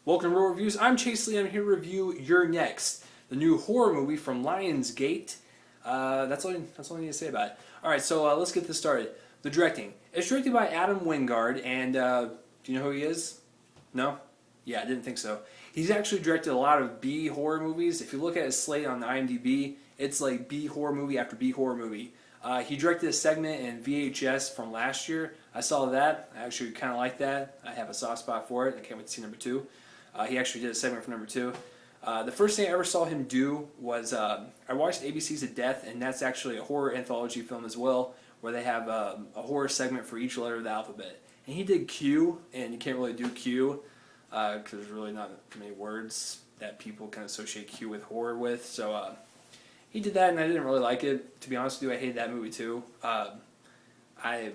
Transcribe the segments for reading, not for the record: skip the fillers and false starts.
Welcome to Real Reviews. I'm Chase Lee. I'm here to review You're Next, the new horror movie from Lionsgate. That's all I need to say about it. All right, so let's get this started. The directing. It's directed by Adam Wingard, and do you know who he is? No? Yeah, I didn't think so. He's actually directed a lot of B horror movies. If you look at his slate on IMDb, it's like B horror movie after B horror movie. He directed a segment in VHS from last year. I saw that. I actually kind of like that. I have a soft spot for it. I can't wait to see number 2. He actually did a segment for number 2. The first thing I ever saw him do was I watched ABC's of Death, and that's actually a horror anthology film as well, where they have a horror segment for each letter of the alphabet. And he did Q, and you can't really do Q because there's really not many words that people can associate Q with horror with. So he did that, and I didn't really like it. To be honest with you, I hated that movie too. I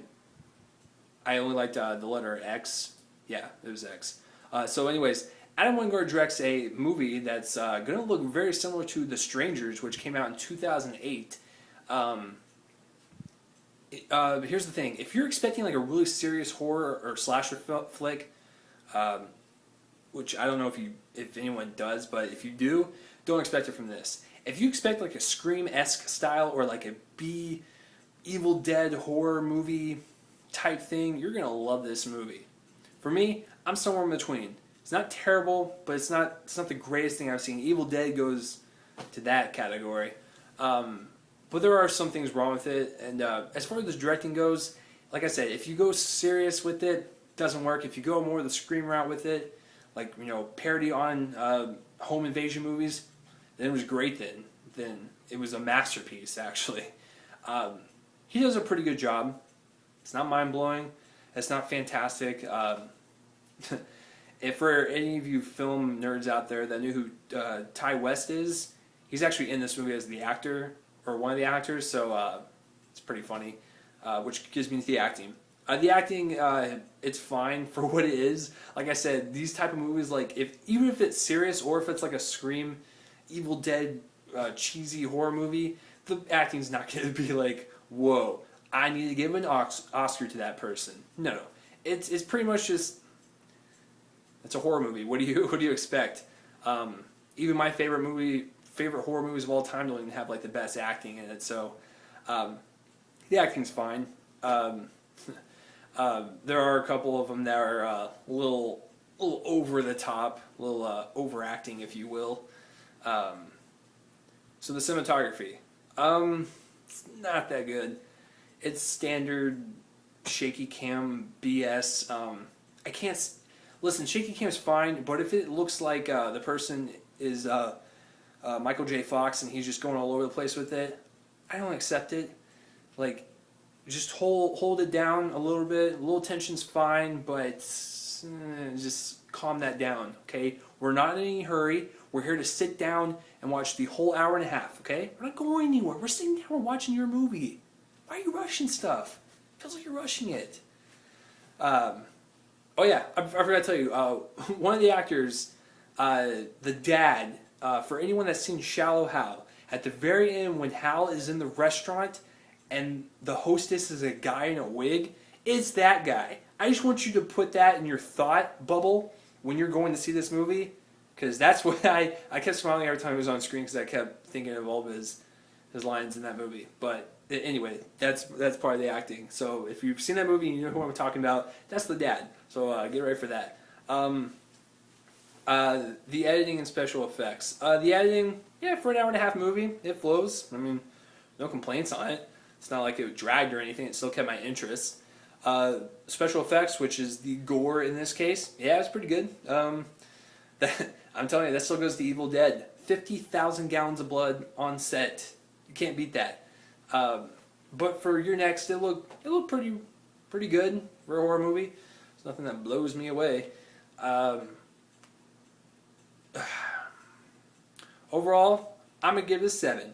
only liked the letter X. Yeah, it was X. So anyways, Adam Wingard directs a movie that's going to look very similar to The Strangers, which came out in 2008. Here's the thing. If you're expecting like a really serious horror or slasher flick, which I don't know if anyone does, but if you do, don't expect it from this. If you expect like a Scream-esque style or like a B Evil Dead horror movie type thing, you're going to love this movie. For me, I'm somewhere in between. It's not terrible, but it's not the greatest thing I've seen. Evil Dead goes to that category. But there are some things wrong with it. And as far as the directing goes, like I said, if you go serious with it, doesn't work. If you go more the Scream route with it, like, parody on home invasion movies, then it was great then. Then it was a masterpiece, actually. He does a pretty good job. It's not mind-blowing. It's not fantastic. If for any of you film nerds out there that knew who Ty West is, he's actually in this movie as the actor, or one of the actors, so it's pretty funny, which gives me the acting. The acting, it's fine for what it is. Like I said, these type of movies, like even if it's serious or if it's like a Scream, Evil Dead, cheesy horror movie, the acting's not going to be like, whoa, I need to give an Oscar to that person. No. It's pretty much just, it's a horror movie. What do you expect? Even my favorite horror movies of all time don't even have like the best acting in it. So the acting's fine. There are a couple of them that are a little over the top, a little overacting, if you will. So the cinematography, it's not that good. It's standard shaky cam BS. I can't listen. Shaky cam is fine, but if it looks like the person is Michael J. Fox and he's just going all over the place with it, I don't accept it. Like, just hold it down a little bit. A little tension's fine, but just calm that down, okay? We're not in any hurry. We're here to sit down and watch the whole hour and a half, okay? We're not going anywhere. We're sitting down and watching your movie. Why are you rushing stuff? It feels like you're rushing it. Oh yeah, I forgot to tell you, one of the actors, the dad, for anyone that's seen Shallow Hal, at the very end when Hal is in the restaurant and the hostess is a guy in a wig, it's that guy. I just want you to put that in your thought bubble when you're going to see this movie, because that's what I kept smiling every time he was on screen because I kept thinking of all of his lines in that movie. But anyway, that's part of the acting. So if you've seen that movie and you know who I'm talking about, that's the dad. So get ready for that. The editing and special effects. The editing, yeah, for an hour and a half movie, it flows. I mean, no complaints on it. It's not like it dragged or anything. It still kept my interest. Special effects, which is the gore in this case, yeah, it's pretty good. I'm telling you, that still goes to Evil Dead. 50,000 gallons of blood on set. You can't beat that. But for You're Next, it looked pretty good for a horror movie. It's nothing that blows me away. Overall, I'm gonna give it a 7.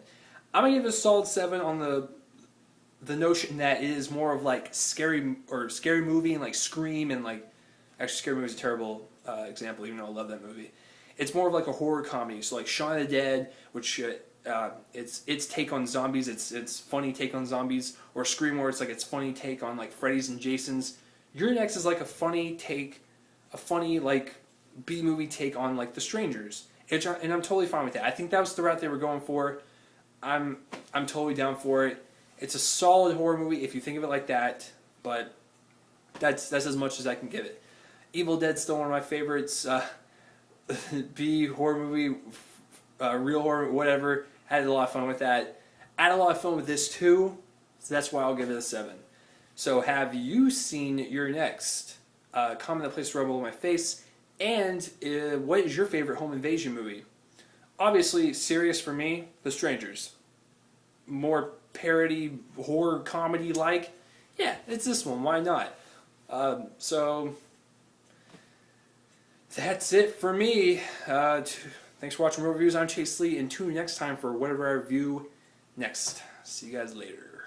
I'm gonna give it a solid 7 on the notion that it is more of like scary movie and like Scream and like, actually Scary Movie is a terrible example, even though I love that movie. It's more of like a horror comedy. So like Shaun of the Dead, which its take on zombies, it's funny take on zombies, or Scream where it's like its funny take on like Freddy's and Jason's. Your Next is like a funny take, a funny like B movie take on like The Strangers, and I'm totally fine with that. I think that was the route they were going for. I'm totally down for it. It's a solid horror movie if you think of it like that, but that's as much as I can give it. Evil Dead's still one of my favorites. B horror movie, real horror, whatever. Had a lot of fun with that. I had a lot of fun with this too, so that's why I'll give it a 7. So have you seen your next? Comment that place rub over my face. And what is your favorite home invasion movie? Obviously, serious for me, The Strangers. More parody, horror, comedy-like. Yeah, it's this one. Why not? So, that's it for me. Thanks for watching more reviews. I'm Chase Lee, and tune in next time for whatever I review next. See you guys later.